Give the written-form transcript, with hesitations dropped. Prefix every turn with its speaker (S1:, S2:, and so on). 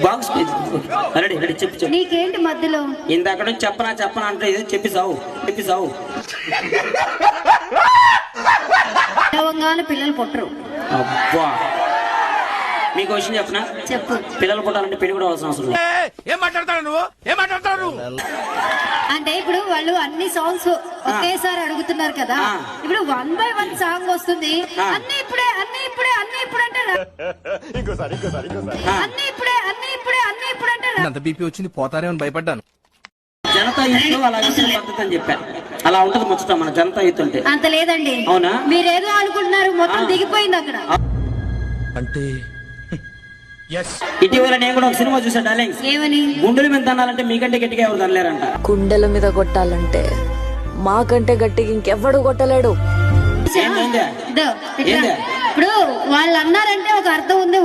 S1: Box ready ready చెప్పు.
S2: నీకేంటి మధ్యలో
S1: ఇందాక నుంచి చెప్పనా అంటే ఇది చెప్పిసావు.
S2: పిల్లలు పుట్టరు.
S1: అబ్బా మీకు విషయం చెప్పనా?
S2: చెప్పు.
S1: పిల్లలు పుట్టాలంటే పెళ్లి కూడా అవసరం లేదు.
S3: ఏం మాట్లాడతాడు
S2: అంటే ఇప్పుడు వాళ్ళు అన్ని సాంగ్స్ ఒకేసారి అడుగుతున్నారు కదా, ఇప్పుడు 1 by 1 సాంగ్ వస్తుంది. అన్ని ఇప్పుడే అంటే అన్ని ఇప్పుడే అంటే
S3: అంత బీపీ వచ్చింది పోతారేమని భయపడ్డాను.
S1: జనతా యూత్ అలా పద్ధతి అని చెప్పారు. అలా ఉంటది ముచ్చట మన జనతా యూత్ అంటే.
S2: అంత లేదండి.
S1: అవునా?
S2: మీరేదో అనుకుంటున్నారు, మొత్తం దిగిపోయింది అక్కడ.
S3: అంటే
S1: ఇటీవల నేను కూడా ఒక సినిమా చూసాను డార్లింగ్స్.
S2: ఏమని?
S1: గుండెల మీద తనాలంటే మీకంటే గట్టిగా ఎవరు తనలేరంట.
S4: గుండెల మీద కొట్టాలంటే మాకంటే గట్టిగా ఇంకెవ్వడు కొట్టలేడు.
S2: ఇప్పుడు వాళ్ళు అన్నారంటే ఒక అర్థం ఉంది.